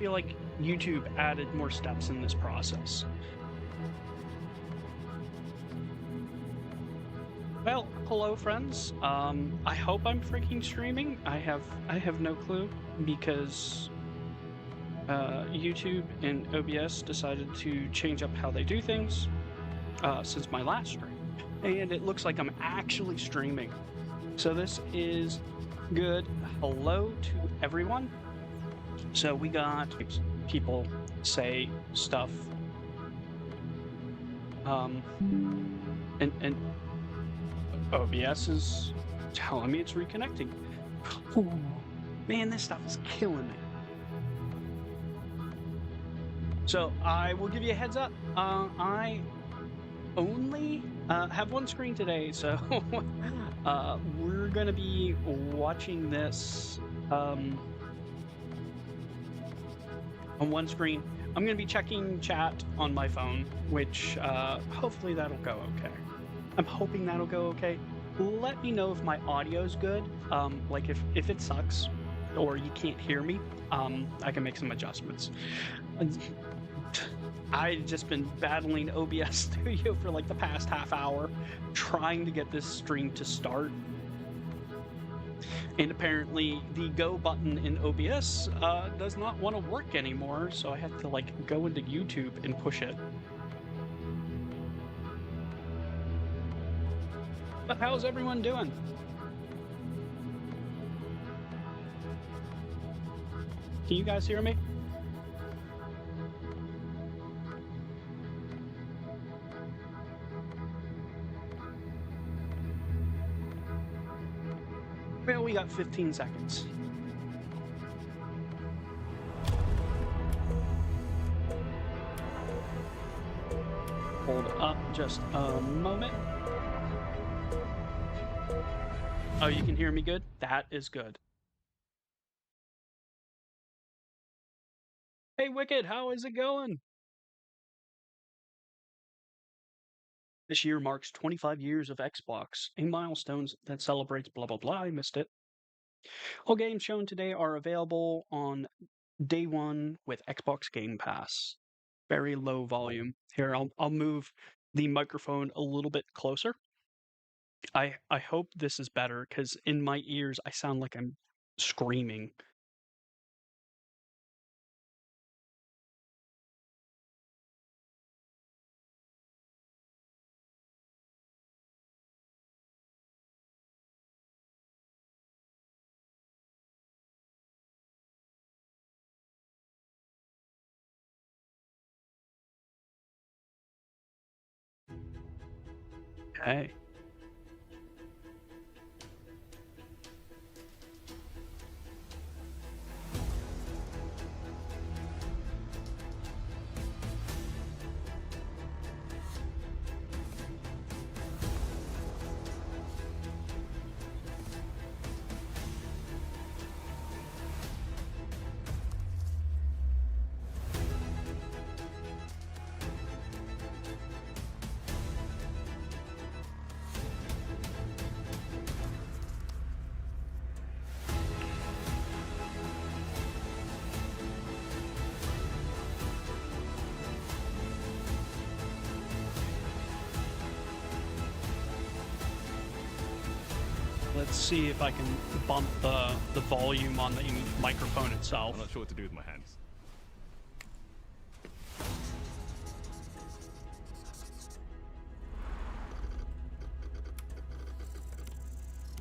feel like YouTube added more steps in this process. Well, hello friends. I hope I'm freaking streaming. I have no clue because YouTube and OBS decided to change up how they do things since my last stream, and it looks like I'm actually streaming. So this is good. Hello to everyone. So we got people say stuff, and OBS is telling me it's reconnecting. Ooh, man, this stuff is killing me. So I will give you a heads up. I only have one screen today, so we're gonna be watching this on one screen. I'm gonna be checking chat on my phone, which hopefully that'll go okay. I'm hoping that'll go okay. Let me know if my audio's good. Like if it sucks or you can't hear me, I can make some adjustments. I've just been battling OBS Studio for like the past half hour, trying to get this stream to start. And apparently the go button in OBS does not want to work anymore, so I have to like go into YouTube and push it. But how's everyone doing? Can you guys hear me? Well, we got 15 seconds. Hold up just a moment. Oh, you can hear me good? That is good. Hey, Wicked, how is it going? This year marks 25 years of Xbox, a milestone that celebrates blah blah blah. I missed it. All games shown today are available on day one with Xbox Game Pass. Very low volume. Here, I'll move the microphone a little bit closer. I hope this is better, because in my ears I sound like I'm screaming. Okay. Let's see if I can bump the volume on the microphone itself. I'm not sure what to do with my hands.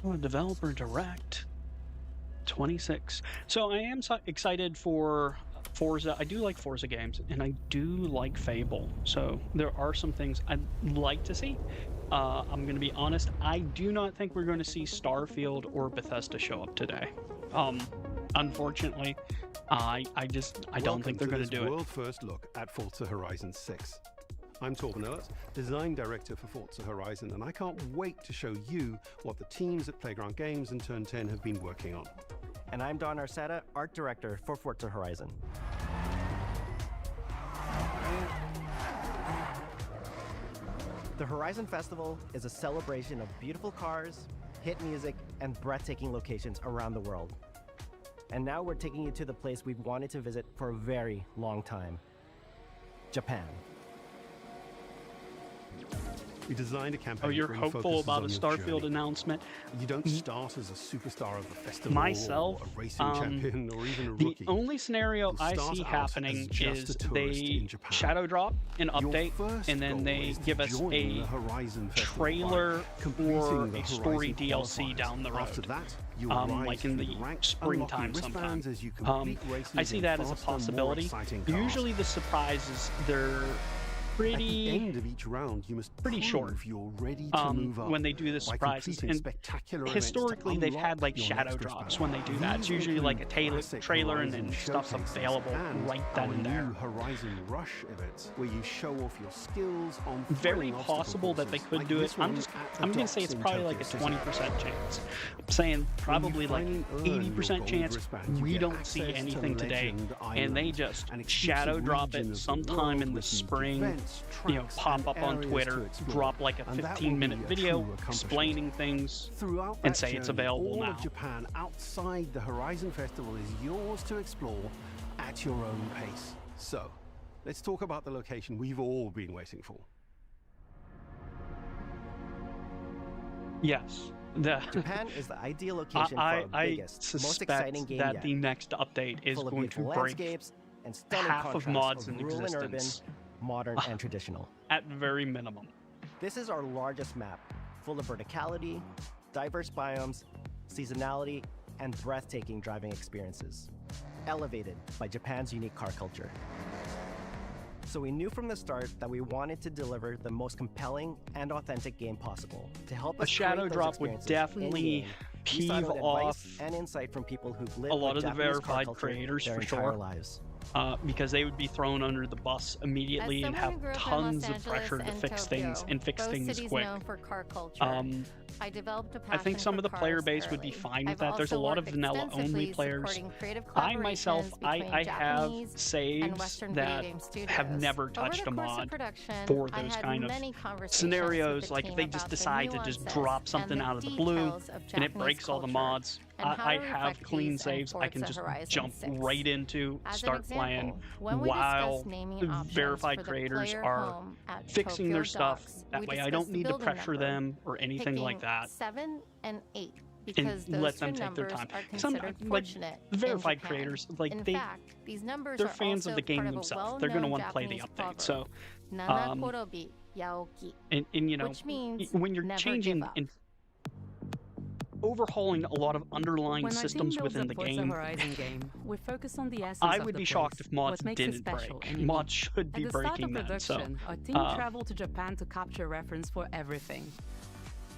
Oh, Developer Direct 26. So I am excited for Forza. I do like Forza games, and I do like Fable. So there are some things I'd like to see. I'm going to be honest, I do not think we're going to see Starfield or Bethesda show up today. Unfortunately, I don't think they're going to do it. World first look at Forza Horizon 6. I'm Torben Ehlert, Design Director for Forza Horizon, and I can't wait to show you what the teams at Playground Games and Turn 10 have been working on. And I'm Don Arcetta, Art Director for Forza Horizon. The Horizon Festival is a celebration of beautiful cars, hit music, and breathtaking locations around the world. And now we're taking you to the place we've wanted to visit for a very long time. Japan. We designed a campaign. Oh, you're that really hopeful focuses about a on your Starfield journey. announcement? You don't start as a superstar of the festival, Myself, or a racing champion, or even a the rookie. only scenario You'll I start see out happening as just is a tourist they in Japan. shadow drop an Your update, first and then goal they is to give us join a the Horizon Festival by trailer completing for the a story Horizon DLC qualifiers. down the After road. that, you Like in the springtime sometime. As you complete races I see in that as a faster, more possibility. exciting cars. Usually the surprises, they're At the pretty end of each round, you must pretty prove short. you're ready to move up when they do the by surprises. completing And spectacular events to historically, they've had unlock like your shadow next drops wristband. when they do that. It's These usually like a include classic trailer and Horizon then stuff's showcases available and right our then and new there. Horizon Rush events, where you show off your skills on Very thrilling obstacle possible that they courses, could like do this it. one at the I'm gonna docks say it's in probably like a Tokyo City. 20% chance. I'm saying probably like finally earn 80% your chance gold wristband, you we get don't see access to anything today, Legend and they Island, just an exclusive shadow drop region it of the sometime world in the with unique spring. events, You know, tracks, pop and up on areas Twitter, to explore. drop like a And that will 15-minute be a video true accomplishment. explaining things, Throughout and that say it's journey, available all now. of Japan outside the Horizon Festival is yours to explore at your own pace. So, let's talk about the location we've all been waiting for. Yes. Japan is the ideal location for our I biggest, most suspect exciting game that yet. the next update is Full of going to beautiful break landscapes and stunning half of contrasts mods of in rural and urban, existence, modern and traditional. at very minimum. This is our largest map, full of verticality, diverse biomes, seasonality, and breathtaking driving experiences, elevated by Japan's unique car culture. So we knew from the start that we wanted to deliver the most compelling and authentic game possible to help A us shadow create those drop would experiences definitely in-game. We sought peeve out off advice and insight from people who've lived a lot with of the Japanese car verified culture creators their for entire sure. lives. Because they would be thrown under the bus immediately and have tons of pressure to fix things and fix things quick. Known for car culture. I developed a I think passion some for of the player cars base would be early. fine with I've that. There's a also lot of worked vanilla-only extensively players. supporting creative I myself, collaborations between I have Japanese and saves Western video that game studios. have never Over touched the a course of mod production, for I those had kind of many conversations scenarios. with the Like if team they just about the decide to just nuances drop and something the out of the blue details of and it Japanese breaks all the culture mods, and how I to have reflect clean these in saves I can Forza just Horizon jump 6. right into, As an start example, playing, when we while discussed naming the options verified for the creators player are home at fixing Tokyo their stuff. Docks, That we way I discussed don't the need to building pressure number, them or anything like picking that. 7 and 8 because And those let two them take their numbers time. are Some considered like fortunate the in verified Japan. creators, like In they fact, these numbers they're are fans of also the game part of a themselves. They're going to well-known want to play the Japanese update. proverb, So Nana korobi, yaoki, and you know which means when you're never changing give up. and overhauling a lot of underlying When our team systems builds within a the Forza game, Horizon game, we focus on the essence I of would the be shocked place, if mods what makes it didn't special break. and unique. Mods should be At the start breaking of then. So production, our team traveled to Japan to capture reference for everything.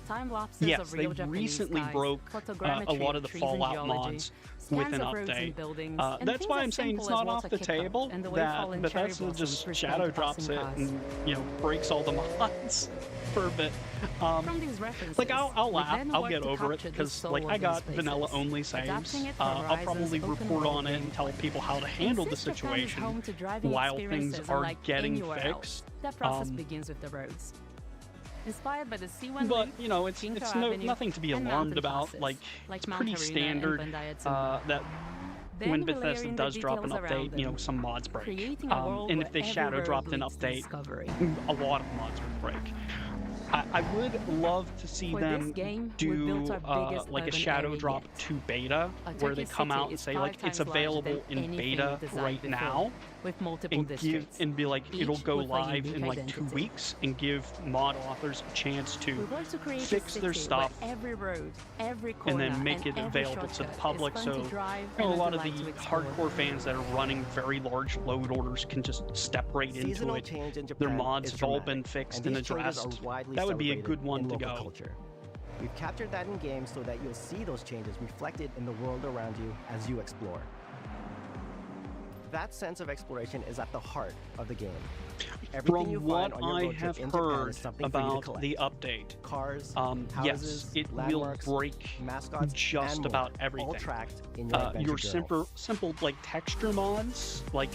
Time lapses yes, of they real Japanese recently skies, broke a photogrammetry lot of the trees and Fallout geology, mods scans with an of roads and update. buildings, and That's things why as I'm saying simple it's as not water off the kickoff table and the way that fallen cherry Bethesda blossoms just respond shadow to drops passing it cars. and breaks all the mods for a bit. From these references, Like I'll we laugh, then I'll worked get to over it capture the because soul like of I these got places, vanilla only saves. adapting it for I'll Horizon's probably open report world on it and gameplay. tell people how to handle the Since Japan is situation home to driving while things experiences are unlike getting anywhere fixed. else, that process begins with the roads. Inspired by the C1 But loop, you know, it's Shinto no, nothing to be and alarmed mountain about. passes, Like it's Mount pretty Haruna and standard Bandai-Utsumura. that Then when we layer Bethesda in the does drop an details around update, you know, them, some mods break. creating a world And where if they every shadow road dropped an leads to update, discovery. a lot of mods would break. I would love to see For them this game, we do built our biggest like a urban shadow area drop yet. to beta, Our where they Tokyo come city out and is say 5 like it's times larger available than in anything beta we've designed right before, now, with multiple and give districts. and be like it'll each go with a live unique in like 2 identity. weeks and give mod authors a chance We to want to create fix a their city stuff where every road, every and corner, then make it every available to the shortcut public. is fun So to drive you know, a and lot of the delight to explore. hardcore fans that are running very large load orders can just step right into Seasonal it. change in Their Japan mods is have all dramatic, been fixed and and these changes addressed. are widely That would be a celebrated good one in to local go. culture. We've captured that in game so that you'll see those changes reflected in the world around you as you explore. That sense of exploration is at the heart of the game. Everything From you what find on your I road trip have in Japan heard is something for you to about collect. the update, Cars, yes, houses, it will landmarks, break mascots, just and about more, all everything. tracked in your adventure Your journal. simple like texture mods, like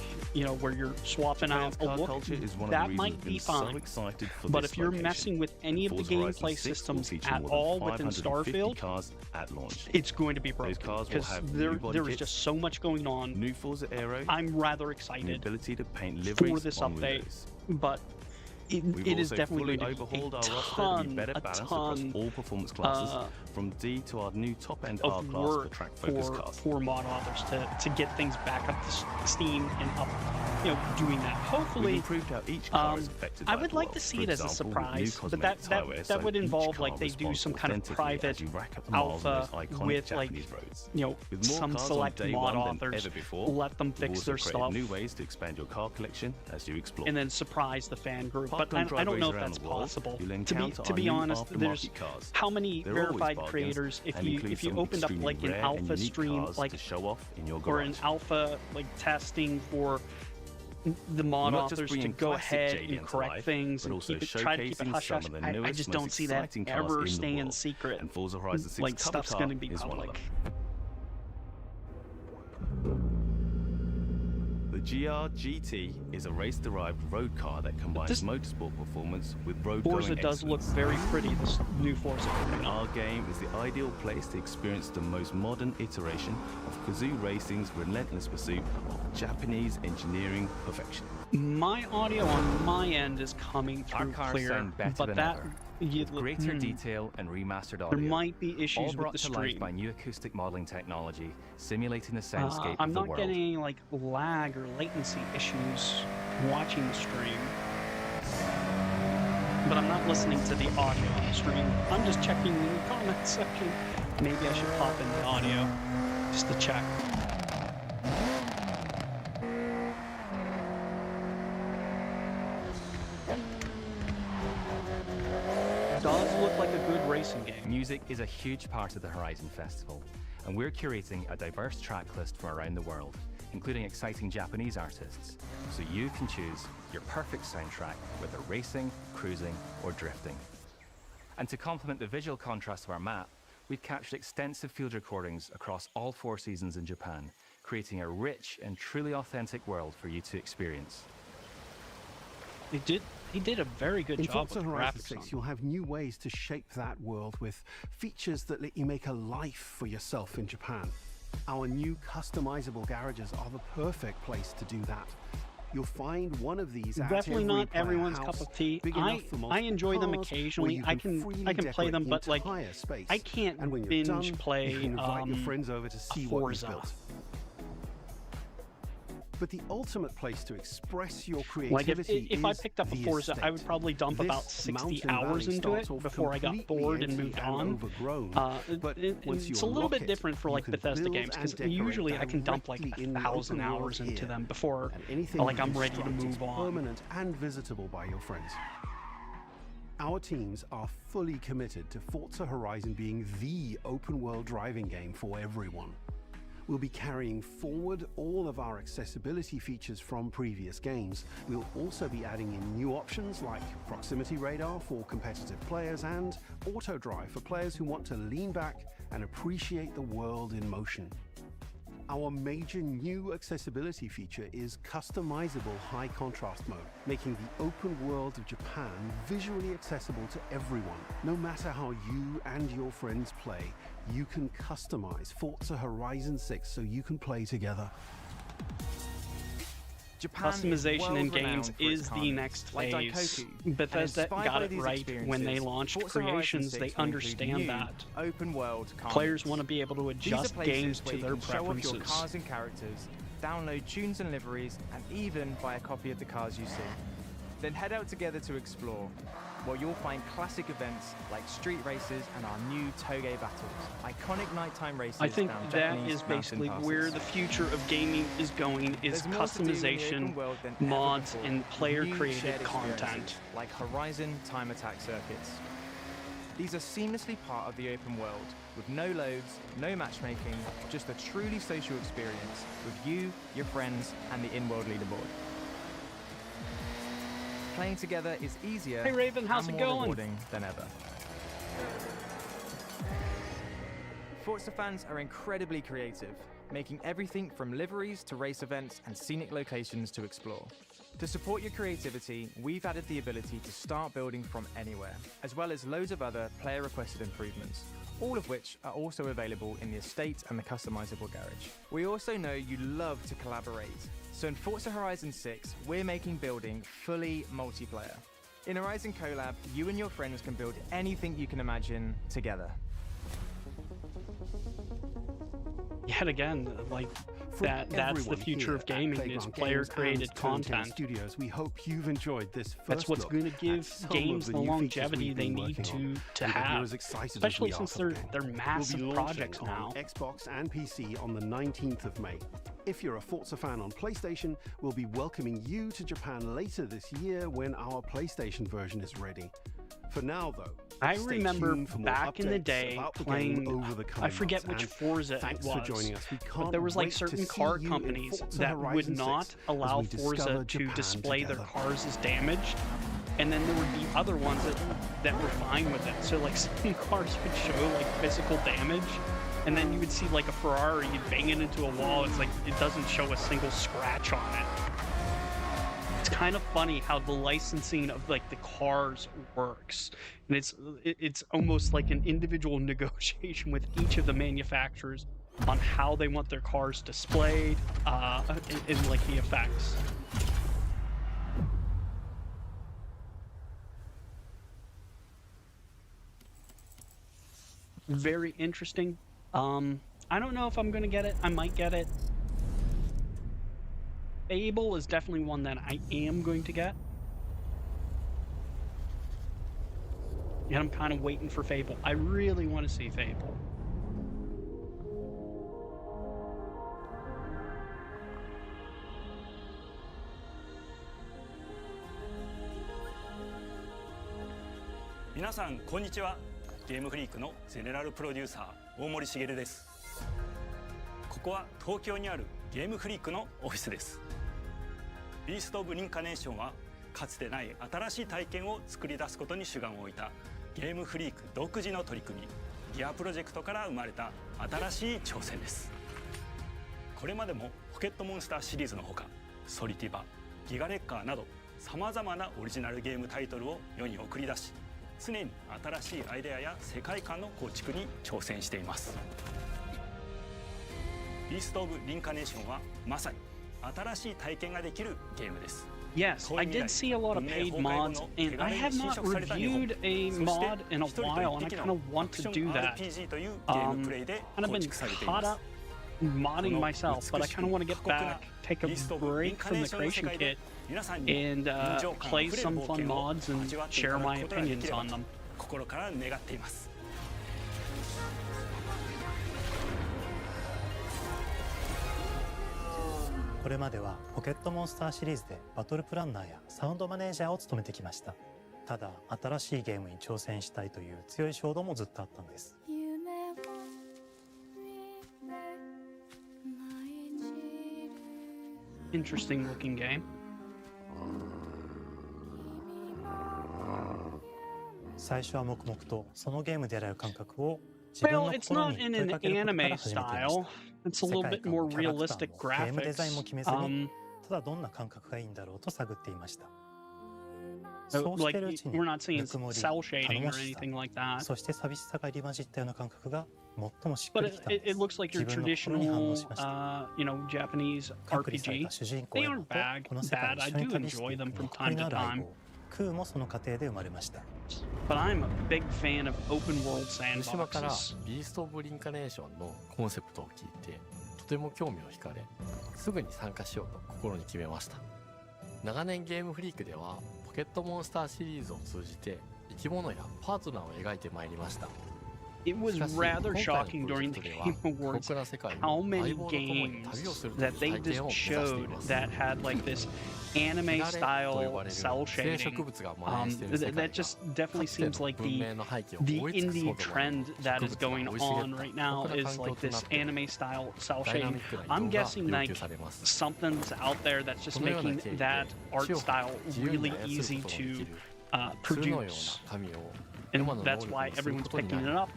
where you're swapping out a car look, culture is one of that the might reasons be we've been so fine. excited for But this if you're location. messing with any of the Forza Horizon gameplay 6 will systems feature at more than all within 550 Starfield, cars at launch. it's going to be broken Those cars will because have there new body is kits, just so much going on. new Forza Aero, I'm rather and the excited ability to paint for liveries this on update, windows. but We've it is also definitely fully going to be overhauled a our roster to ton, be better a balanced across ton all performance classes, from D to our new top-end R of class for work track-focused cars. for mod authors to get things back up to Steam and up, doing that. We've Hopefully, improved how each car is affected by I would the like world. to see For it as a example, with new surprise, but cosmetic that tyres, that so would each involve car like they do responds some kind of authentically private as you rack up the miles on alpha those iconic with like Japanese roads. With more some cars on select day mod one than authors, ever before, let them we've fix also their created stuff, new ways to expand your car collection as you explore. and then surprise the fan group. Park But on I don't know if driveways around that's the world, possible. you'll To encounter be our new honest, there's aftermarket cars. how many They're always verified bargains creators if and you include some opened up like an extremely rare and alpha unique stream cars like to show off in your or an garage. alpha like testing for the mod Not just authors to bringing go classic ahead JD and into correct life, things but and also try to keep it showcasing hush some hush. of the I newest, just most don't see that exciting cars ever in the staying world. secret. And Forza Horizon 6 Like cover stuff's car going to be is one of public. them. The GR GT is a race-derived road car that combines This- motorsport performance with road Forza going does look excellence. very pretty. This new Forza coming out. Our game is the ideal place to experience the most modern iteration of Kazoo Racing's relentless pursuit of Japanese engineering perfection. My audio on my end is coming Our through cars clear, sound better but than that ever, you, greater detail and remastered audio. there might be all issues with brought the to life stream. by new acoustic modeling technology, simulating the soundscape I'm of the not world. getting any like lag or latency issues watching the stream, but I'm not listening to the audio on the stream. I'm just checking the comment section. Maybe I should pop in the audio just to check. Does look like a good racing game. Music is a huge part of the Horizon Festival, and we're curating a diverse track list from around the world, including exciting Japanese artists, so you can choose your perfect soundtrack, whether racing, cruising, or drifting. And to complement the visual contrast of our map, we've captured extensive field recordings across all 4 seasons in Japan, creating a rich and truly authentic world for you to experience. He did a very good In job Forza with the Horizon graphics 6, on. you'll have new ways to shape that world with features that let you make a life for yourself in Japan. Our new customizable garages are the perfect place to do that. You'll find one of these at Definitely every not player everyone's house, cup of tea. big I enough for I multiple enjoy them cars, where occasionally. you I can freely play them, decorate but the like entire space. I can't And when you're binge done, play you can invite your friends over to see what you've Forza. built. But the ultimate place to express your Like creativity if I is picked up a the Forza, I estate. would probably dump This about 60 mountain hours valley into it starts off before I got completely bored and empty moved and on. overgrown. But once It's you a little unlock bit it, different for you like can Bethesda build games because and decorate usually I can dump like directly in the 1,000 open world hours into here. them before And anything like you I'm ready to construct is move on. permanent and visitable by your friends. Our teams are fully committed to Forza Horizon being the open world driving game for everyone. We'll be carrying forward all of our accessibility features from previous games. We'll also be adding in new options like proximity radar for competitive players and auto drive for players who want to lean back and appreciate the world in motion. Our major new accessibility feature is customizable high contrast mode, making the open world of Japan visually accessible to everyone. No matter how you and your friends play, you can customize Forza Horizon 6 so you can play together. Japan Customization in is games world-renowned for its is the content, next like phase. Daikoku. And Bethesda inspired got by it these right when they experiences, launched Forza Horizon Creations. 6 They will include understand new that. open world Players content. want to be able to These are adjust places games where to you their can show off your preferences. cars and characters, download tunes and liveries, and even buy a copy of the cars you see. Then head out together to explore, where you'll find classic events like street races and our new Toge battles, iconic nighttime races. I think down that Japanese is basically mountain where passes. the future of gaming is going, is There's more to do in the open customization, world than ever mods, before, and with new player-created shared content. experiences like Horizon time attack circuits. These are seamlessly part of the open world, with no loads, no matchmaking, just a truly social experience with you, your friends, and the in-world leaderboard. Playing together is easier Hey Raven, how's and it more going? rewarding than ever. Forza fans are incredibly creative, making everything from liveries to race events and scenic locations to explore. To support your creativity, we've added the ability to start building from anywhere, as well as loads of other player-requested improvements, all of which are also available in the estate and the customizable garage. We also know you love to collaborate, so in Forza Horizon 6, we're making building fully multiplayer. In Horizon Collab, you and your friends can build anything you can imagine together. Yet again, like that's the future of gaming is player-created content. Studios, we hope you've enjoyed this first That's what's going to give games the longevity they need to have, especially since they're massive projects now. On Xbox and PC on the 19th of May. If you're a Forza fan on PlayStation, we'll be welcoming you to Japan later this year when our PlayStation version is ready. For now, though, I remember back in the day playing, I forget which Forza it was, but there was like certain car companies that would not allow Forza to display their cars as damaged, and then there would be other ones that were fine with it. So like some cars would show like physical damage, and then you would see like a Ferrari, you'd bang it into a wall, it's like it doesn't show a single scratch on it. It's kind of funny how the licensing of like the cars works, and it's almost like an individual negotiation with each of the manufacturers on how they want their cars displayed, and like the effects. Very interesting. I don't know if I'm gonna get it. I might get it. Fable is definitely one that I am going to get. And I'm kind of waiting for Fable. I really want to see Fable. Minasan, konnichiwa. ゲームフリークのゼネラルプロデューサー大森茂です。ここは東京にあるゲームフリークのオフィスです。ビースト・オブ・リンカネーションはかつてない新しい体験を作り出すことに主眼を置いたゲームフリーク独自の取り組みギアプロジェクトから生まれた新しい挑戦です。これまでもポケットモンスターシリーズのほかソリティバ、ギガレッカーなどさまざまなオリジナルゲームタイトルを世に送り出し常に新しいアイデアや世界観の構築に挑戦しています。ビースト・オブ・リンカネーションはまさに新しい体験ができるゲームです。Yes, I did see a lot of paid mods, and I have not reviewed a mod in a while, and I kind of want to do that. Kind of been caught up modding myself, but I kind of want to get back, take a break from the creation kit, and play some fun mods and share my opinions on them. 心から願っています。これまではポケットモンスターシリーズでバトルプランナーやサウンドマネージャーを務めてきました。ただ新しいゲームに挑戦したいという強い衝動もずっとあったんです。Interesting looking game. 最初は黙々とそのゲームでやれる感覚を Well, it's not in an anime style. It's a little bit more realistic graphics. ただどんな感覚がいいんだろうと探っていました。 Like, we're not seeing cell shading or anything like that. そして寂しさが入り混じったような感覚が最もしっくりきたんです。 But it looks like your traditional, Japanese RPG. They aren't bad. I do enjoy them from time to time. 空もその過程で生まれました。 But I'm a big fan of open world 三島から sandboxes. ビースト・オブ・リンカネーションのコンセプトを聞いてとても興味を惹かれすぐに参加しようと心に決めました。長年ゲームフリークではポケットモンスターシリーズを通じて生き物やパートナーを描いてまいりました。It was rather shocking during the Game Awards how many games that they just showed that had like this anime style cell shading. That just definitely seems like the indie trend that is going on right now is like this anime style cell shading. I'm guessing like something's out there that's just making that art style really easy to produce, and that's why everyone's picking it up.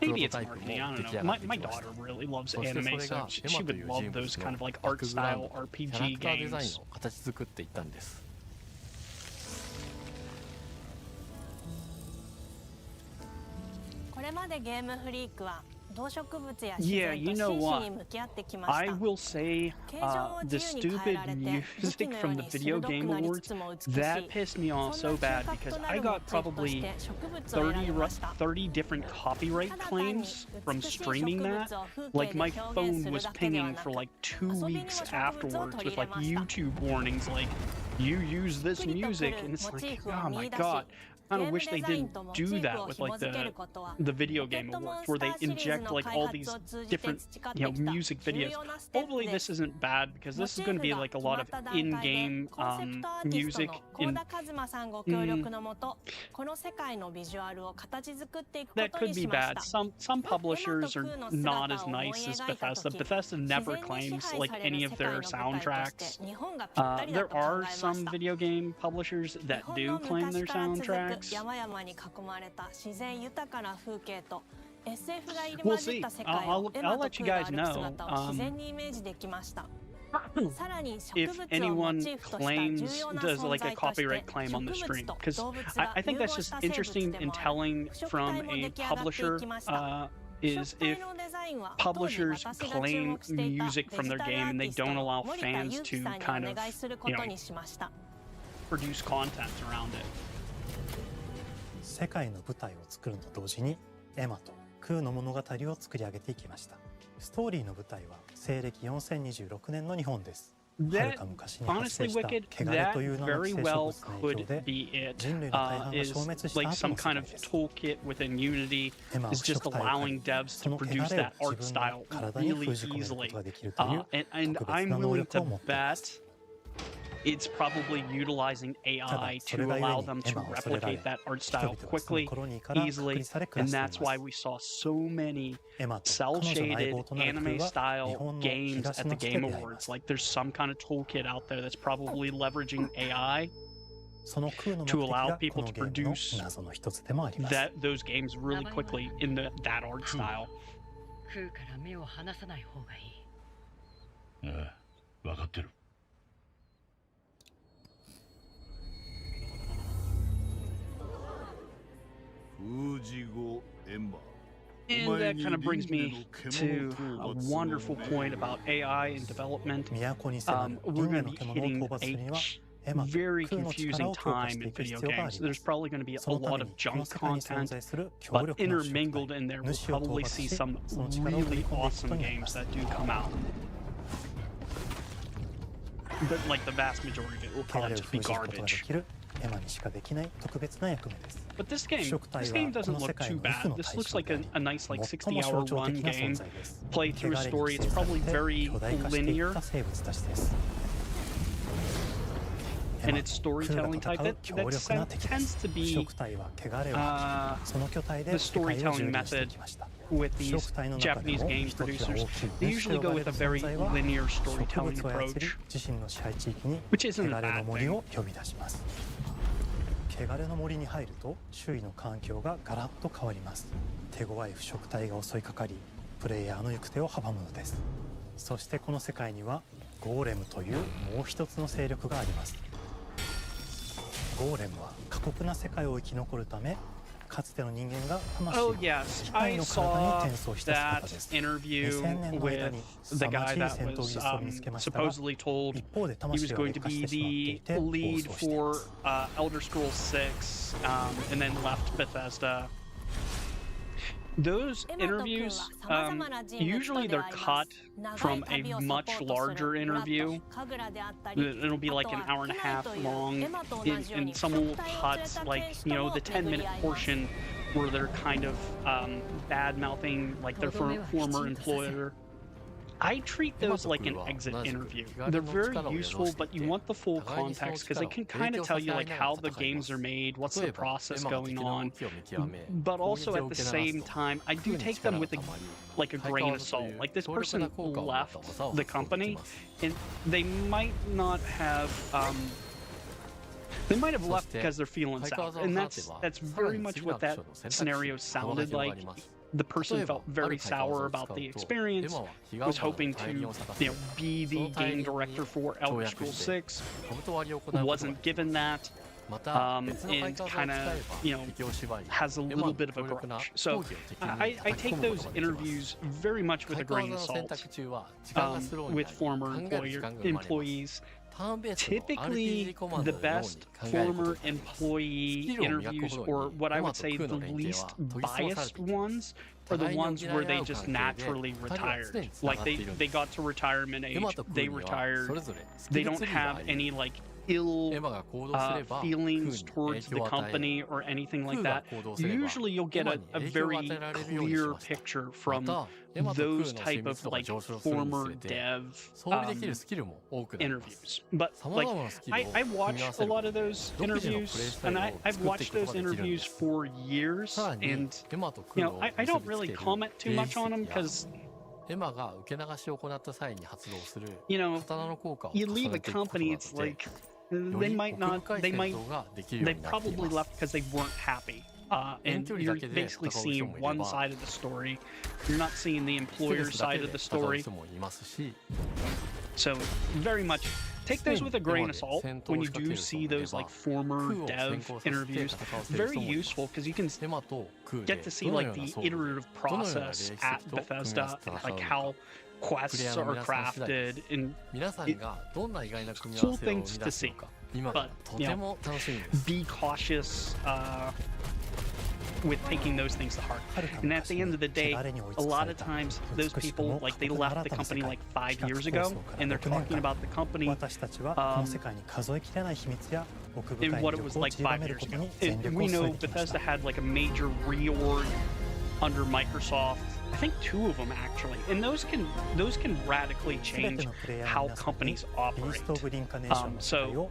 Maybe it's marketing, I don't know. My daughter really loves anime, so she would love those kind of like art style RPG games. これまでゲームフリークは Yeah, you know what? I will say the stupid music from the Video Game Awards, that pissed me off so bad because I got probably 30 different copyright claims from streaming that. Like my phone was pinging for like 2 weeks afterwards with like YouTube warnings like, you use this music, and it's like, oh my god. I kind of wish they didn't do that with like the Video Game Awards, where they inject like all these different, music videos. Hopefully this isn't bad, because this is going to be like a lot of in-game music. That could be bad. Some publishers are not as nice as Bethesda. Bethesda never claims like any of their soundtracks. There are some video game publishers that do claim their soundtracks. We'll see. I'll let you guys know. If anyone does like a copyright claim on the stream, because I think that's just interesting and telling from a publisher. Is if publishers claim music from their game and they don't allow fans to kind of, produce content around it. 世界の舞台を作ると同時にエマとクーの物語を作り上げていきました。ストーリーの舞台は西暦4026年の日本です。That honestly, Wicked, that very well could be it. Is like some kind of toolkit within Unity is just allowing devs to produce that art style really easily. And I'm willing to bet it's probably utilizing AI to allow them to replicate that art style quickly, easily, and that's why we saw so many cel-shaded anime-style games at the Game Awards. Like, there's some kind of toolkit out there that's probably leveraging AI to allow people to produce those games really quickly in that art style. 分かってる。And that kind of brings me to a wonderful point about AI and development. We're going to be hitting a very confusing time in video games. There's probably going to be a lot of junk content, but intermingled in there, we'll probably see some really awesome games that do come out. But like the vast majority of it will probably just be garbage. But this game doesn't look too bad. This looks like a nice like 60-hour run game. Play through a story. It's probably very linear. And its storytelling type, that tends to be the storytelling method with these Japanese game producers. They usually go with a very linear storytelling approach, which isn't a bad thing. 汚れの森に入ると周囲の環境がガラッと変わります。手強い腐食体が襲いかかり、プレイヤーの行く手を阻むのです。そしてこの世界にはゴーレムというもう一つの勢力があります。ゴーレムは過酷な世界を生き残るため、かつての人間が魂を機械の体に転送した姿です。2000年の間に凄まじい戦闘技術を見つけましたが、一方で魂は劣化してしまっていて暴走しています。Elder Scrolls 6, and then left Bethesda. Those interviews, usually they're cut from a much larger interview. It'll be like an hour and a half long, and someone will cut like, the 10-minute portion where they're kind of bad-mouthing like their former employer. I treat those like an exit interview. They're very useful, but you want the full context because they can kind of tell you like how the games are made, what's the process going on. But also at the same time, I do take them with a grain of salt. Like this person left the company, and they might not have. They might have left because they're feeling sour, and that's very much what that scenario sounded like. The person felt very sour about the experience, was hoping to, be the game director for Elder Scrolls 6, wasn't given that, and kind of, has a little bit of a grudge. So I take those interviews very much with a grain of salt with former employees. Typically, the best former employee interviews, or what I would say the least biased ones, are the ones where they just naturally retired. Like they got to retirement age, they retired, they don't have any ill feelings towards the company or anything like that. Usually you'll get a very clear picture from those type of former dev interviews. But I watch a lot of those interviews, and I've watched those interviews for years, and I don't really comment too much on them because you leave a company, it's like they probably left because they weren't happy. And you're basically seeing one side of the story. You're not seeing the employer side of the story. So very much take those with a grain of salt when you do see those former dev interviews. Very useful because you can get to see the iterative process at Bethesda, like how quests are crafted, and cool things to see. But be cautious with taking those things to heart. And at the end of the day, a lot of times those people, they left the company 5 years ago, and they're talking about the company and what it was like 5 years ago. And we know Bethesda had a major reorg under Microsoft. I think 2 of them actually, and those can radically change how companies operate. So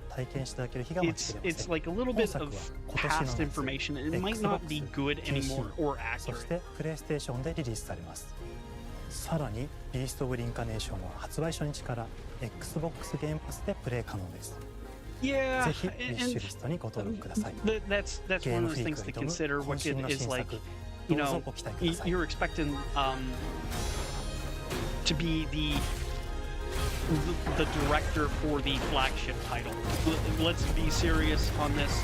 it's like a little bit of past information, and it might not be good anymore or accurate. さらにビースト・オブ・リンカネーションは発売初日から Xbox ゲームパスでプレイ可能です。 Yeah, ぜひウィッシュリストにご登録ください。 That's one of those things to consider, which is you're expecting to be the director for the flagship title. Let's be serious on this.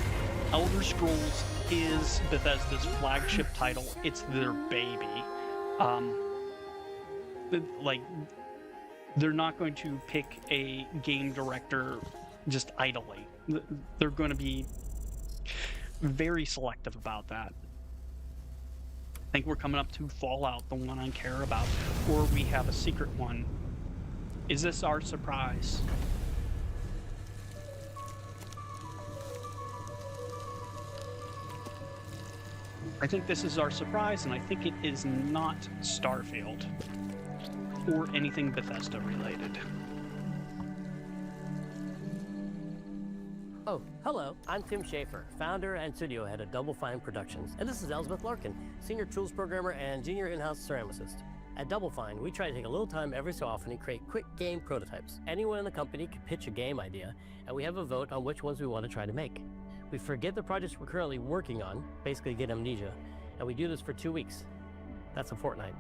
Elder Scrolls is Bethesda's flagship title. It's their baby. They're not going to pick a game director just idly. They're going to be very selective about that. I think we're coming up to Fallout, the one I care about, or we have a secret one. Is this our surprise? I think this is our surprise, and I think it is not Starfield or anything Bethesda related. Oh, hello. I'm Tim Schafer, founder and studio head of Double Fine Productions. And this is Elizabeth Larkin, senior tools programmer and junior in-house ceramicist. At Double Fine, we try to take a little time every so often and create quick game prototypes. Anyone in the company can pitch a game idea, and we have a vote on which ones we want to try to make. We forget the projects we're currently working on, basically get amnesia, and we do this for 2 weeks. That's a fortnight.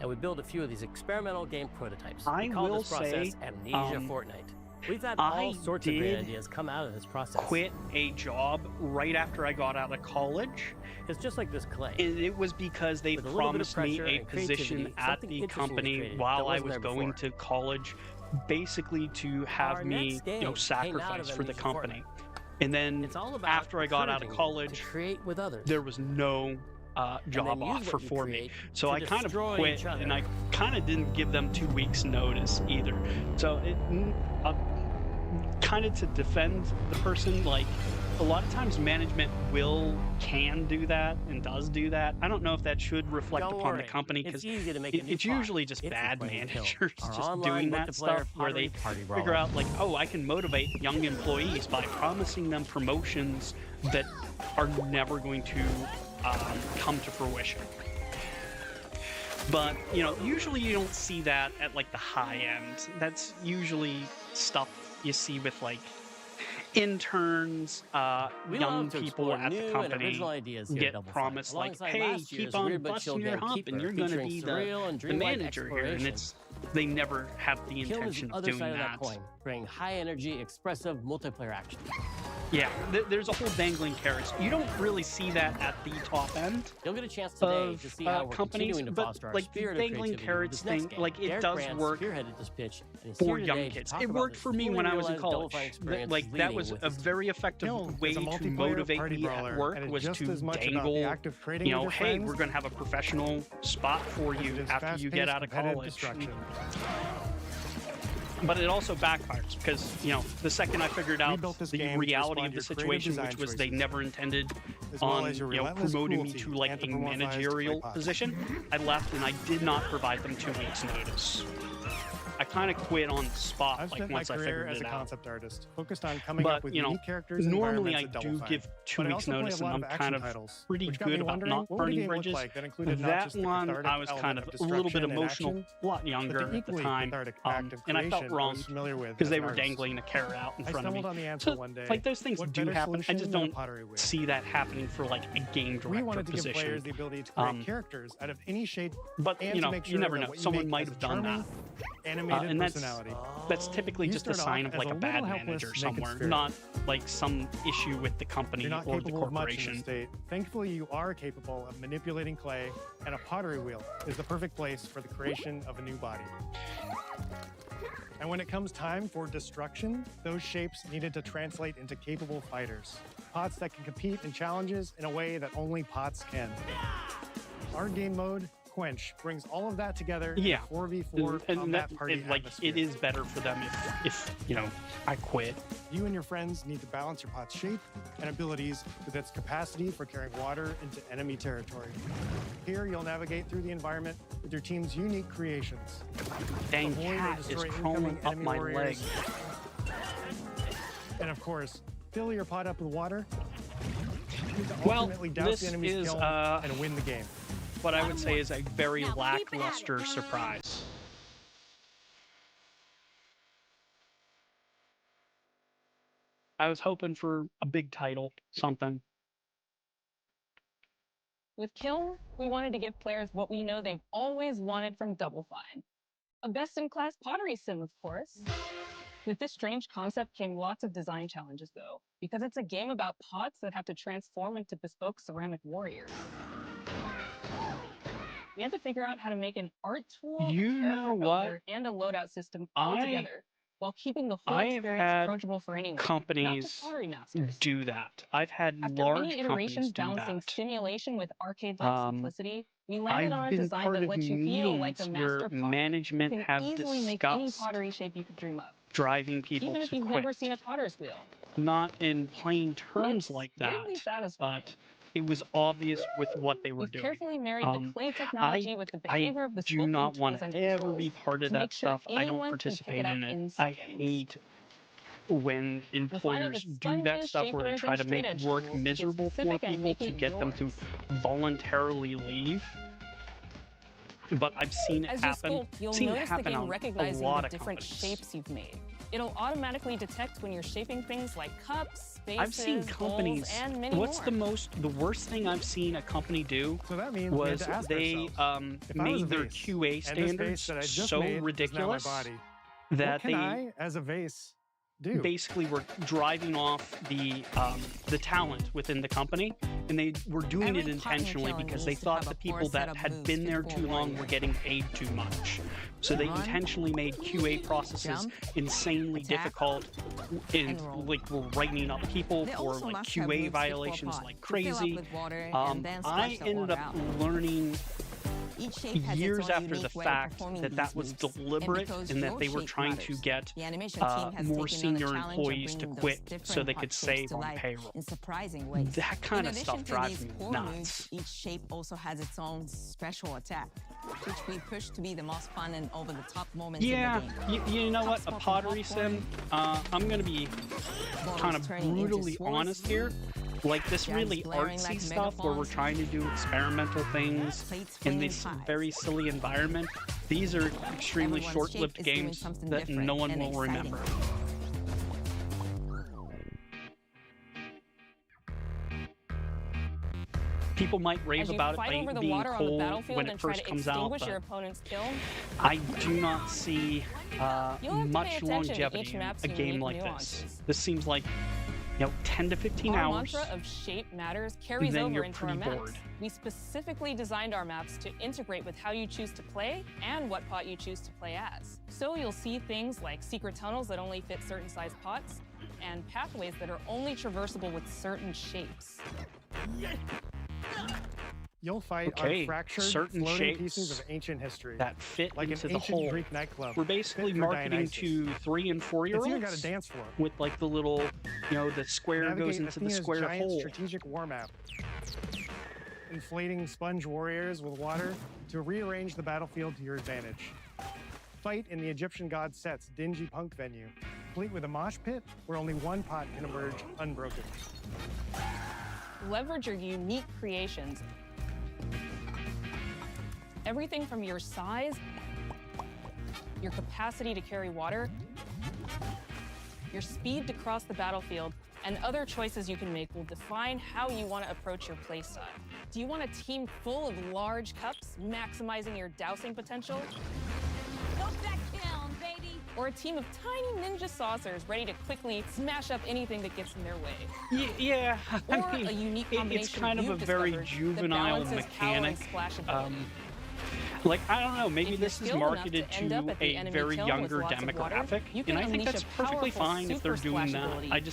And we build a few of these experimental game prototypes. We call this process Amnesia Fortnight. We've had all sorts of great ideas come out of this process. Quit a job right after I got out of college. It's just like this clay. It was because they promised me a position at the company while I was going to college, basically to have me, sacrifice for the company. And then after I got out of college, there was no job offer for me. So I kind of quit, and I kind of didn't give them 2 weeks notice either. So it kind of to defend the person, a lot of times management can do that and does do that. I don't know if that should reflect Don't upon the worry, company, it's because easy to make a new it's pod. usually just It's bad Reclaim Hill, managers our just online doing that multiplayer stuff where they pottery party figure brawler. out like, oh, I can motivate young employees by promising them promotions that are never going to come to fruition. But, you know, usually you don't see that at like the high end. That's usually stuff you see with like interns, We young love to people explore at the new and company original ideas here at get Double Fine. promised like, Alongside hey, last year's keep on Weird But busting Chill your hump and Gamekeeper, you're going to featuring be surreal and the dreamlike manager here. And exploration. they never have the Kill is intention the of other doing side of that that. coin, bringing high energy, expressive multiplayer action. Yeah, there's a whole dangling carrots. You don't really see that at the top end. You'll get a chance today to see how we're companies, continuing to but foster our like the spirit of dangling creativity with carrots this next thing, game. like it Derek does Brand work spearheaded this pitch, and he's for here young today to kids. talk It about worked this for me fully when I was in realized Double college. Fine experience Like that leading was with a this. very effective way is a to multiplayer motivate party me at brawler, work, and it's was just to as much about the dangle, act of trading you know, with your hey, friends we're going to have a professional spot for you after you get out of college. Destruction. But it also backfires because, you know, the second I figured out the reality of the situation, which was they never intended on, you know, promoting me to like a managerial position, I left and I did not provide them 2 weeks notice. I kind of quit on the spot, I've like spent once my I career figured as it a out. concept artist, focused on coming But, up with you know, unique characters and normally I environments at do Double Fine. give 2 But I weeks also play a notice, and lot I'm of kind action of titles, pretty which got me good about wondering, not what would a burning game look bridges. like that included not That just the one, cathartic I was kind element of of a little bit destruction and emotional, action, a lot but the younger at the equally time, cathartic act of and I felt creation I wrong was familiar with because as they an were artist. dangling a carrot out in I front of me. stumbled on the answer So, one day. like, those things What do better happen. I solution just than a don't pottery wheel? see that happening for like a game We director wanted to give position. players the ability to create characters out of any shape, But and you know, to make sure you never that know. what you Someone make might has a have done charming, that, animated and personality. that's typically You just a start sign off of like as a a bad little helpless manager naked somewhere, spirit. not like some issue with the company You're not or the capable of much in corporation. this state. Thankfully, you are capable of manipulating clay, and a pottery wheel is the perfect place for the creation of a new body. And when it comes time for destruction, those shapes needed to translate into capable fighters. Pots that can compete in challenges in a way that only pots can. Our game mode, Quench, brings all of that together in Yeah, a 4v4 and combat that, party like atmosphere. it is better for them if you know I quit. You and your friends need to balance your pot's shape and abilities with its capacity for carrying water into enemy territory. Here, you'll navigate through the environment with your team's unique creations. Dang Avoid or cat is destroy crawling incoming up enemy my warriors. leg. And of course, fill your pot up with water to Well, ultimately douse this the enemy's is kiln and win the game. what I would say is a very lackluster surprise. I was hoping for a big title, something. With Kiln, we wanted to give players what we know they've always wanted from Double Fine. A best-in-class pottery sim, of course. With this strange concept came lots of design challenges, though, because it's a game about pots that have to transform into bespoke ceramic warriors. We had to figure out how to make an art tool, You a character know what? builder, and a loadout system all together, while keeping the whole I have experience had approachable for anyone, not just companies pottery masters. do that. I've had After large many companies iterations do balancing that. simulation with arcade-like simplicity, we landed on I've a been design part that of lets you feel like a meetings master where potter. management You have can easily make any discussed pottery shape you could dream up, driving people even if to you've quit. never seen a potter's wheel. Not in plain terms like that, Weirdly satisfying. but it was obvious with what they were We've doing. carefully married the clay technology with the I behavior of the do not want tools to and ever be part of to that make sure stuff. I don't anyone can pick participate it up in it. in I seconds. hate when employers do that stuff where they try to make work miserable for people to get them to voluntarily leave. But I've seen it As you happen. sculpt, you'll Seen it notice the happen game on a recognizing lot the of different companies. shapes you've made. It'll automatically detect when you're shaping things like cups, spaces, I've seen companies. bowls, and many What's more. the worst thing I've seen a company do So that means we had was to ask they ourselves, if I was made a their vase, QA and this standards vase that I just so made is now my ridiculous body, that what can they I, as a vase, do? basically were driving off the talent within the company, and they were doing it intentionally because they thought the people that had been there too long were getting paid too much. So they intentionally made QA processes insanely difficult, and like were writing up people for like QA violations like crazy. I ended up learning years after the fact that was deliberate and that they were trying to get more senior employees to quit so they could save on payroll. In surprising ways. That kind of stuff drives me nuts. Each shape also has its own special attack, which we push to be the most fun and over-the-top moments in the game. You know what? A pottery sim, I'm going to be kind of brutally honest here. Like this really artsy stuff where we're trying to do experimental things in this very silly environment, these are extremely short-lived games that no one will remember. People might rave about it being cool when it first comes out, but I do not see much longevity in a game like this. This seems like 10 to 15 hours. Our mantra of shape matters carries over into our maps. We specifically designed our maps to integrate with how you choose to play and what pot you choose to play as. So you'll see things like secret tunnels that only fit certain size pots and pathways that are only traversable with certain shapes. You'll fight on fractured, floating pieces of ancient history that fit like into an the ancient whole. Greek nightclub. We're basically marketing to 3- and 4-year-olds. It's even got a dance floor with like the little, the square goes into the square giant hole. Strategic war map. Inflating sponge warriors with water to rearrange the battlefield to your advantage. Fight in the Egyptian god Set's dingy punk venue, complete with a mosh pit where only one pot can emerge unbroken. Leverage your unique creations. Everything from your size, your capacity to carry water, your speed to cross the battlefield, and other choices you can make will define how you want to approach your playstyle. Do you want a team full of large cups, maximizing your dousing potential? Or a team of tiny ninja saucers ready to quickly smash up anything that gets in their way? Yeah, or a unique combination it's kind of a very juvenile mechanic. Like, I don't know, maybe this is marketed to a very younger demographic, and I think that's perfectly fine if they're doing that.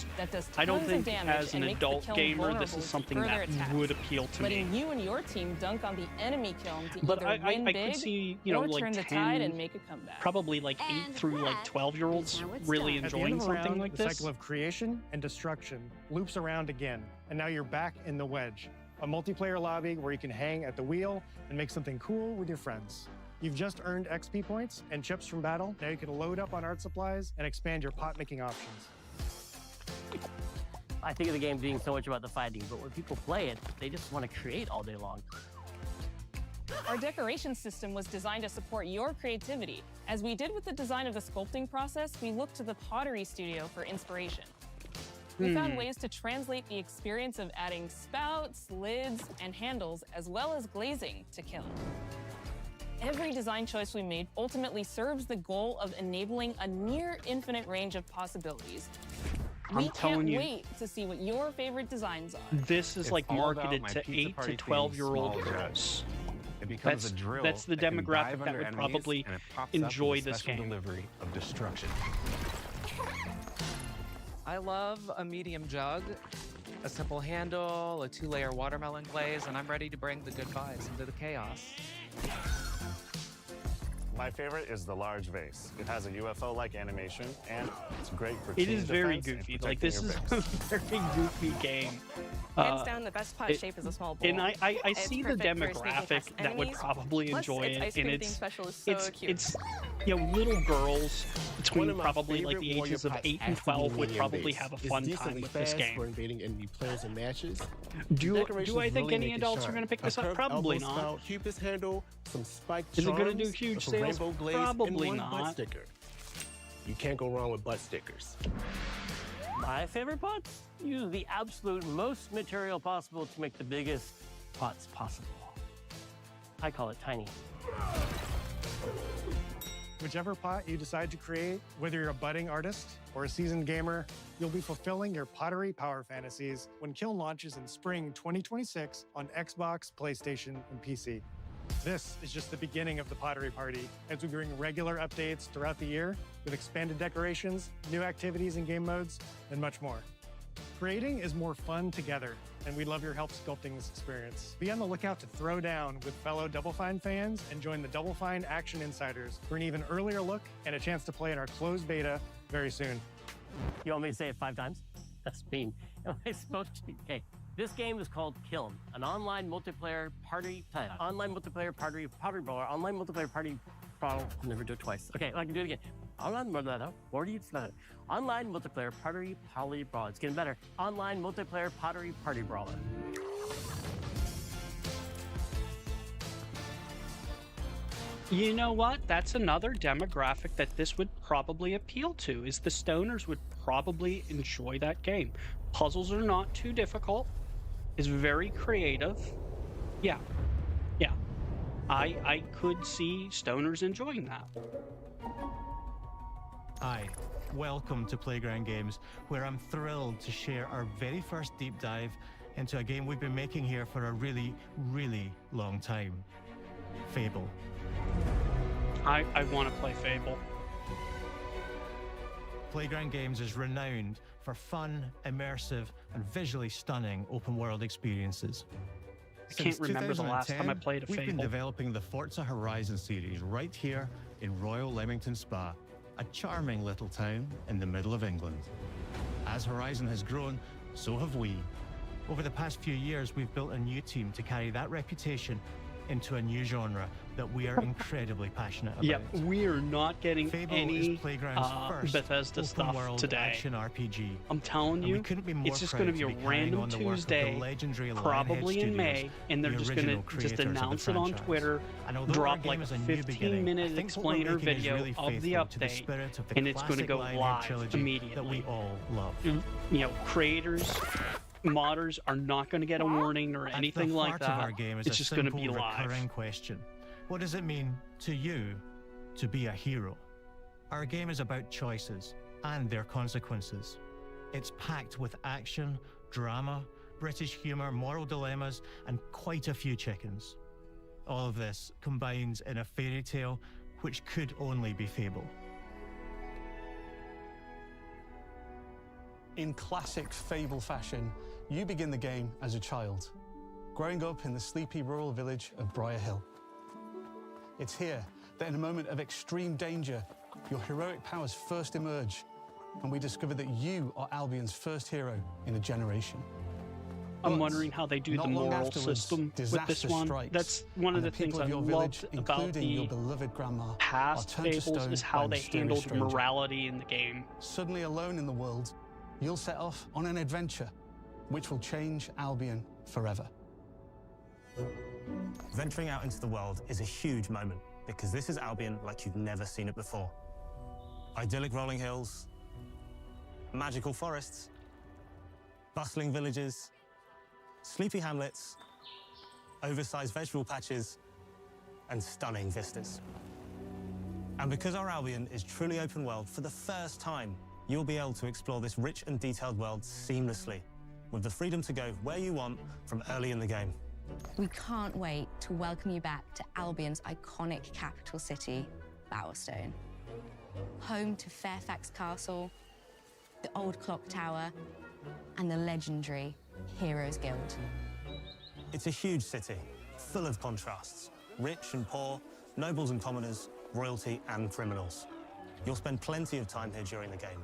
I don't think as an adult gamer, this is something that would appeal to me. Letting you and your team dunk on the enemy kiln to But either win I big could see, or like turn the 10, tide and make a comeback. probably like 8 through like 12-year-olds really enjoying something like the this. cycle of creation and destruction loops around again, and now you're back in the wedge. A multiplayer lobby where you can hang at the wheel and make something cool with your friends. You've just earned XP points and chips from battle. Now you can load up on art supplies and expand your pot-making options. I think of the game being so much about the fighting, but when people play it, they just want to create all day long. Our decoration system was designed to support your creativity. As we did with the design of the sculpting process, we looked to the pottery studio for inspiration. We found ways to translate the experience of adding spouts, lids, and handles, as well as glazing to kiln. Every design choice we made ultimately serves the goal of enabling a near infinite range of possibilities. We can't wait to see what your favorite designs are. This is like marketed to 8 to 12-year-old girls. That's the demographic that would probably enjoy this game. Delivery of destruction. I love a medium jug, a simple handle, a 2-layer watermelon glaze, and I'm ready to bring the good vibes into the chaos. My favorite is the large vase. It has a UFO-like animation, and it's great for It is very goofy. Like, this is a very goofy game. Hands down, the best pot shape is a small bowl. And I see the demographic that would probably enjoy it, and it's little girls between probably like the ages of 8 and 12 would probably have a fun time with this game. For invading enemy players and matches. Do I think any adults are going to pick this up? Probably not. Cupid's handle, some spiked Is it going to charms, do huge some sales? rainbow glaze, Probably and one butt not. sticker. You can't go wrong with butt stickers. My favorite pots use the absolute most material possible to make the biggest pots possible. I call it tiny. Whichever pot you decide to create, whether you're a budding artist or a seasoned gamer, you'll be fulfilling your pottery power fantasies when Kiln launches in spring 2026 on Xbox, PlayStation, and PC. This is just the beginning of the pottery party as we bring regular updates throughout the year with expanded decorations, new activities and game modes, and much more. Creating is more fun together, and we'd love your help sculpting this experience. Be on the lookout to throw down with fellow Double Fine fans and join the Double Fine Action Insiders for an even earlier look and a chance to play in our closed beta very soon. You want me to say it 5 times? That's mean. Am I supposed to? Okay. This game is called Kiln, an online multiplayer party brawler, online multiplayer party brawler. I'll never do it twice. Okay, I can do it again. Online multiplayer party brawler. It's getting better. Online multiplayer party brawler. You know what? That's another demographic that this would probably appeal to, is the stoners would probably enjoy that game. Puzzles are not too difficult. It's very creative. Yeah. I could see stoners enjoying that. Hi, welcome to Playground Games, where I'm thrilled to share our very first deep dive into a game we've been making here for a really, really long time. Fable. I want to play Fable. Playground Games is renowned for fun, immersive, and visually stunning open-world experiences. I can't remember the last time I played a We've been Fable. developing the Forza Horizon series right here in Royal Leamington Spa, a charming little town in the middle of England. As Horizon has grown, so have we. Over the past few years, we've built a new team to carry that reputation into a new genre that we are incredibly passionate about. Yep, we are not getting Fable any is Playground's first Bethesda stuff open-world today. action RPG. I'm telling And you, we couldn't be more it's just proud going to be a carrying random on the work of the Tuesday, legendary probably Lionhead in May, Studios, and they're the just original going to just creators of the announce it on franchise. Twitter, And although our drop game like is a a new beginning, 15-minute I think what we're explainer making is video really of the faithful to the update, spirit of the and it's going to classic go Lionhead live trilogy immediately. that we all love. You know, creators, modders are not going to get a warning or anything At the like heart that. of our game is It's a just going to simple, be live. recurring question. What does it mean to you to be a hero? Our game is about choices and their consequences. It's packed with action, drama, British humour, moral dilemmas, and quite a few chickens. All of this combines in a fairy tale which could only be Fable. In classic Fable fashion, you begin the game as a child, growing up in the sleepy rural village of Briar Hill. It's here that in a moment of extreme danger, your heroic powers first emerge, and we discover that you are Albion's first hero in a generation. I'm wondering how they do the Not long moral afterwards, system with this disaster one. strikes, That's one of and the things people I of your village, loved about including your the beloved grandma, past are turned to Fables stone is by how a they mysterious handled stranger. morality in the game. Suddenly alone in the world, you'll set off on an adventure which will change Albion forever. Venturing out into the world is a huge moment because this is Albion like you've never seen it before. Idyllic rolling hills, magical forests, bustling villages, sleepy hamlets, oversized vegetable patches, and stunning vistas. And because our Albion is truly open world, for the first time, you'll be able to explore this rich and detailed world seamlessly, with the freedom to go where you want from early in the game. We can't wait to welcome you back to Albion's iconic capital city, Bowerstone. Home to Fairfax Castle, the old clock tower, and the legendary Heroes Guild. It's a huge city, full of contrasts. Rich and poor, nobles and commoners, royalty and criminals. You'll spend plenty of time here during the game,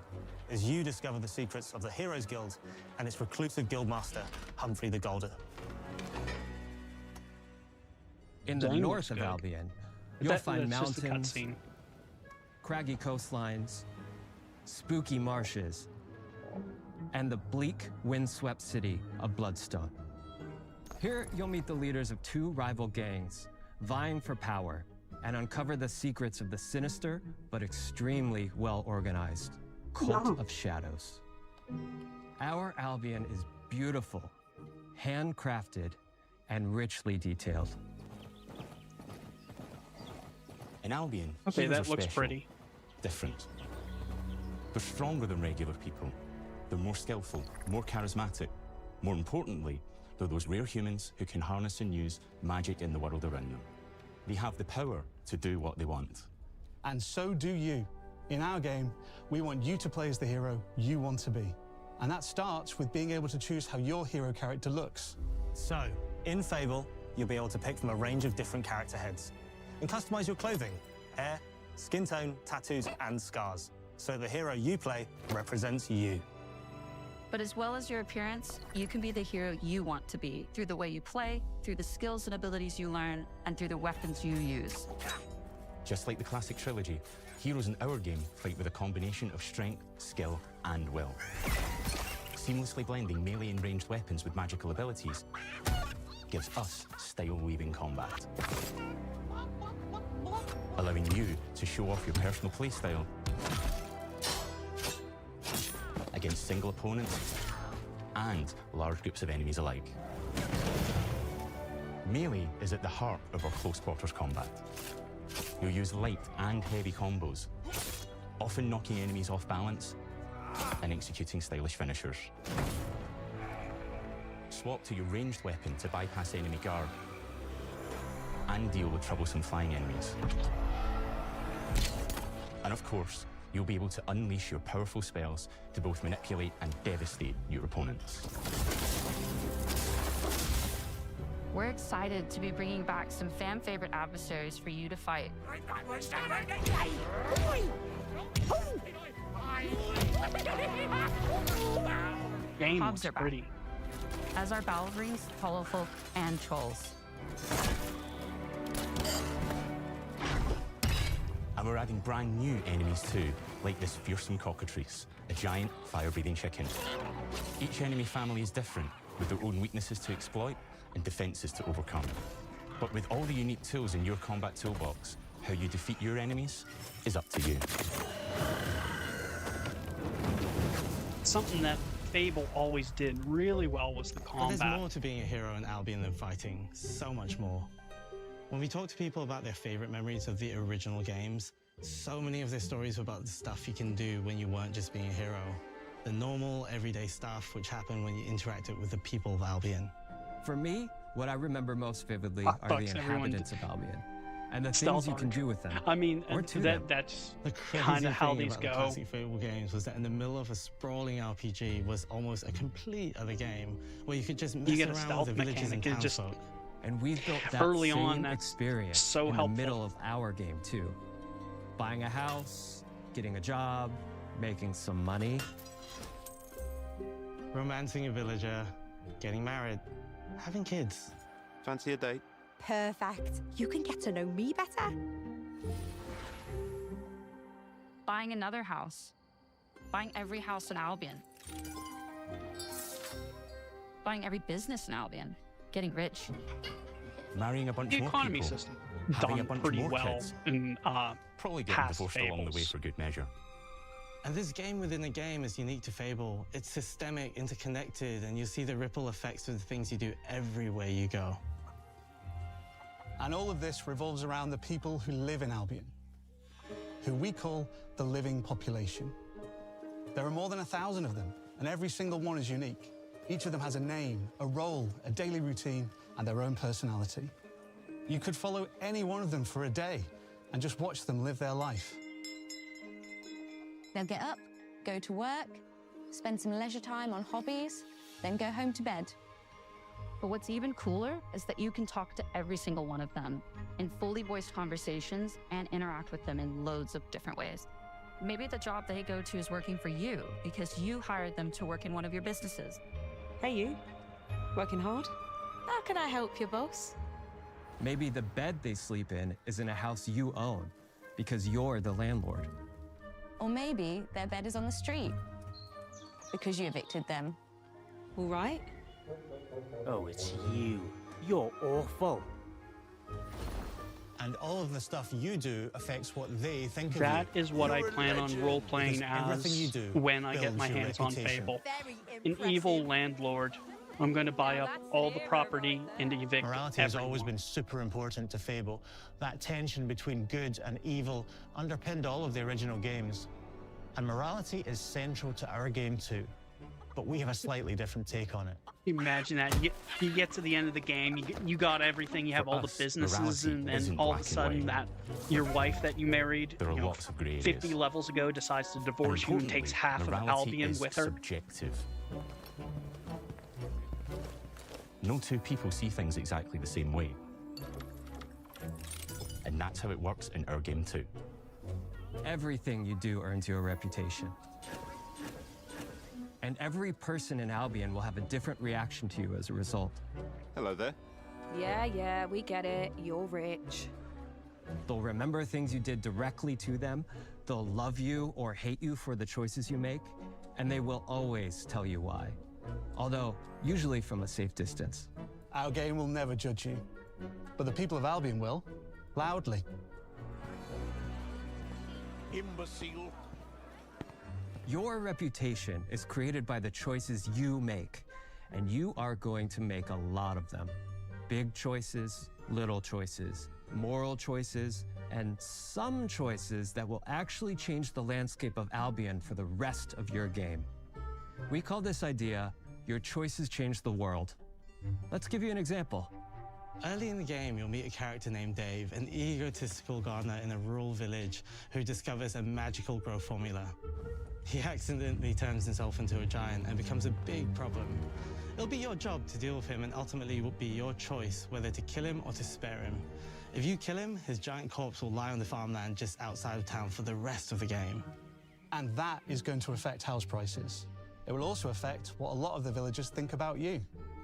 as you discover the secrets of the Heroes Guild and its reclusive guildmaster, Humphrey the Golden. In the Dang, north looks of good. Albion, you'll That's find just a mountains, cutscene. craggy coastlines, spooky marshes, and the bleak, windswept city of Bloodstone. Here, you'll meet the leaders of two rival gangs, vying for power, and uncover the secrets of the sinister but extremely well-organized Cult of Shadows. Our Albion is beautiful, handcrafted, and richly detailed. In Albion, Okay, heroes that are looks special, pretty. different. They're stronger than regular people. They're more skillful, more charismatic. More importantly, they're those rare humans who can harness and use magic in the world around them. They have the power to do what they want. And so do you. In our game, we want you to play as the hero you want to be. And that starts with being able to choose how your hero character looks. So, in Fable, you'll be able to pick from a range of different character heads and customize your clothing, hair, skin tone, tattoos, and scars. So the hero you play represents you. But as well as your appearance, you can be the hero you want to be through the way you play, through the skills and abilities you learn, and through the weapons you use. Just like the classic trilogy, heroes in our game fight with a combination of strength, skill, and will. Seamlessly blending melee and ranged weapons with magical abilities gives us style-weaving combat, allowing you to show off your personal playstyle against single opponents and large groups of enemies alike. Melee is at the heart of our close quarters combat. You'll use light and heavy combos, often knocking enemies off balance and executing stylish finishers. Swap to your ranged weapon to bypass enemy guard and deal with troublesome flying enemies. And of course, you'll be able to unleash your powerful spells to both manipulate and devastate your opponents. We're excited to be bringing back some fan-favorite adversaries for you to fight. Game Hobbs looks are back, pretty. as are Balverines, Hollowfolk, and Trolls. And we're adding brand new enemies too, like this fearsome cockatrice, a giant fire-breathing chicken. Each enemy family is different, with their own weaknesses to exploit and defenses to overcome. But with all the unique tools in your combat toolbox, how you defeat your enemies is up to you. Something that Fable always did really well was the But combat. there's more to being a hero in Albion than fighting, so much more. When we talk to people about their favorite memories of the original games, so many of their stories were about the stuff you can do when you weren't just being a hero. The normal, everyday stuff which happened when you interacted with the people of Albion. For me, what I remember most vividly Hot are bucks, the everyone. inhabitants of Albion and the Stealth things you can archer. do with them. I mean, or to them. that's The kind crazy of how thing these about the go. classic Fable games was that in the middle of a sprawling RPG was almost a complete other game where you could just mess You get a around stealth with the villages and mechanic. It just townsfolk. And we've built that early same on, that's experience so in helpful. the middle of our game too. Buying a house, getting a job, making some money. Romancing a villager, getting married, having kids. Fancy a date? Perfect. You can get to know me better. Buying another house. Buying every house in Albion. Buying every business in Albion. Getting rich. Marrying a bunch The more economy people, system having a done bunch pretty more well kids, in probably getting past divorced along the way Fables. for good measure. And this game within a game is unique to Fable. It's systemic, interconnected, and you see the ripple effects of the things you do everywhere you go. And all of this revolves around the people who live in Albion, who we call the living population. There are more than 1,000 of them, and every single one is unique. Each of them has a name, a role, a daily routine, and their own personality. You could follow any one of them for a day and just watch them live their life. They'll get up, go to work, spend some leisure time on hobbies, then go home to bed. But what's even cooler is that you can talk to every single one of them in fully voiced conversations and interact with them in loads of different ways. Maybe the job they go to is working for you because you hired them to work in one of your businesses. Hey, you. Working hard? How can I help you, boss? Maybe the bed they sleep in is in a house you own because you're the landlord. Or maybe their bed is on the street because you evicted them. All right. Oh, it's you. You're awful. And all of the stuff you do affects what they think of you. That is what I You're a plan on legend. role-playing Because everything you as do when I get builds my your hands on reputation. Fable. An evil landlord. I'm going to buy up all the property and evict Morality has everyone. always been super important to Fable. That tension between good and evil underpinned all of the original games. And morality is central to our game too. but we have a slightly different take on it. Imagine that. You get to the end of the game, you got everything, you have all the businesses, and then all of a sudden that your wife that you married 50 levels ago decides to divorce you and takes half of Albion with her. Subjective. No two people see things exactly the same way. And that's how it works in our game too. Everything you do earns you a reputation. And every person in Albion will have a different reaction to you as a result. Hello there. Yeah, we get it. You're rich. They'll remember things you did directly to them, they'll love you or hate you for the choices you make, and they will always tell you why. Although, usually from a safe distance. Our game will never judge you, but the people of Albion will, loudly. Imbecile. Your reputation is created by the choices you make, and you are going to make a lot of them. Big choices, little choices, moral choices, and some choices that will actually change the landscape of Albion for the rest of your game. We call this idea, your choices change the world. Let's give you an example. Early in the game, you'll meet a character named Dave, an egotistical gardener in a rural village who discovers a magical growth formula. He accidentally turns himself into a giant and becomes a big problem. It'll be your job to deal with him, and ultimately it will be your choice whether to kill him or to spare him. If you kill him, his giant corpse will lie on the farmland just outside of town for the rest of the game. And that is going to affect house prices. It will also affect what a lot of the villagers think about you.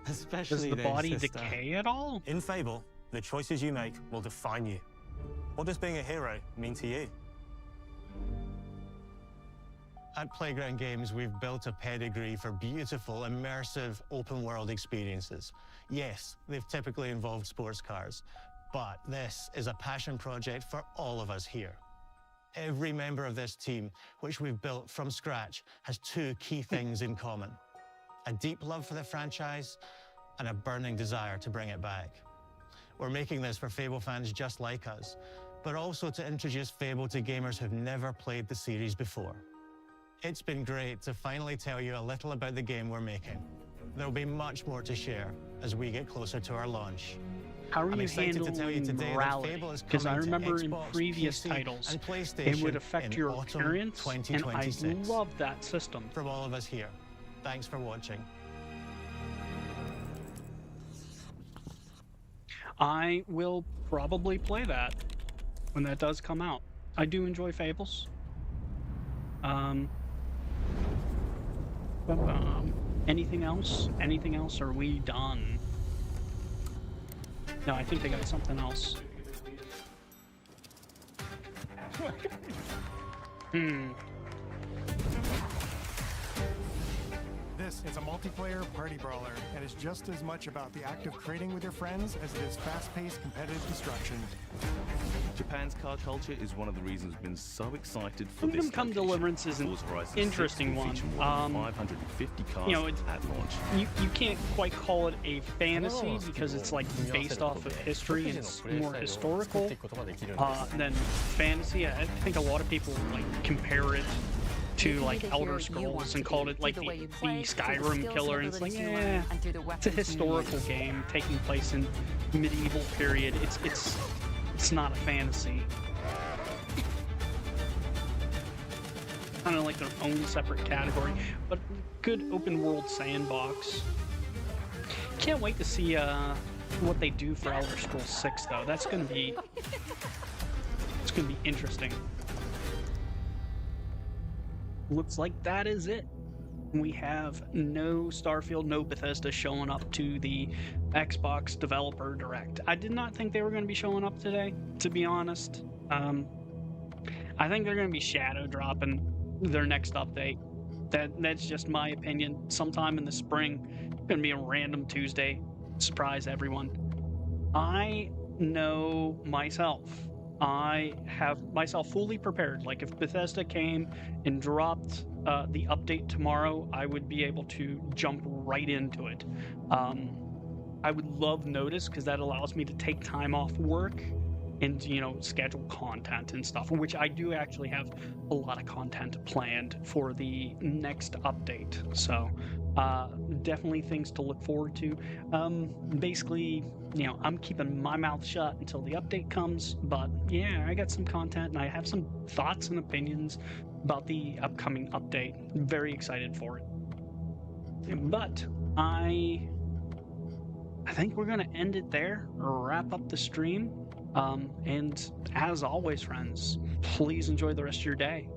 Especially Does the body decay at all? In Fable, the choices you make will define you. What does being a hero mean to you? At Playground Games, we've built a pedigree for beautiful, immersive, open-world experiences. Yes, they've typically involved sports cars, but this is a passion project for all of us here. Every member of this team, which we've built from scratch, has two key things in common: a deep love for the franchise and a burning desire to bring it back. We're making this for Fable fans just like us, but also to introduce Fable to gamers who've never played the series before. It's been great to finally tell you a little about the game we're making. There'll be much more to share as we get closer to our launch. How are you handling morality? Because I remember in previous titles, it would affect your appearance, and I love that system. From all of us here, thanks for watching. I will probably play that when that does come out. I do enjoy Fables. Anything else? Anything else? Are we done? No, I think they got something else. This is a multiplayer party brawler and is just as much about the act of trading with your friends as it is fast-paced competitive destruction. Japan's car culture is one of the reasons we've been so excited for Kingdom this. Come Deliverance is an interesting one. 550 cars you know, at launch. You can't quite call it a fantasy because it's like based off of history and it's more historical than fantasy. I think a lot of people like compare it to like Elder Scrolls and called it like the Skyrim killer, and it's like, yeah, it's a historical game taking place in medieval period. It's not a fantasy. Kind of like their own separate category, but good open world sandbox. Can't wait to see what they do for Elder Scrolls 6 though. It's gonna be interesting. Looks like that is it. We have no Starfield, no Bethesda showing up to the Xbox Developer Direct. I did not think they were going to be showing up today, to be honest. I think they're going to be shadow dropping their next update. That's just my opinion. Sometime in the spring, it's going to be a random Tuesday. Surprise everyone. I know myself. I have myself fully prepared. Like if Bethesda came and dropped the update tomorrow, I would be able to jump right into it. I would love Notice because that allows me to take time off work and, you know, schedule content and stuff, which I do actually have a lot of content planned for the next update. So Definitely things to look forward to. Basically, I'm keeping my mouth shut until the update comes, but yeah, I got some content and I have some thoughts and opinions about the upcoming update. I'm very excited for it. But I think we're gonna end it there, wrap up the stream. And as always, friends, please enjoy the rest of your day.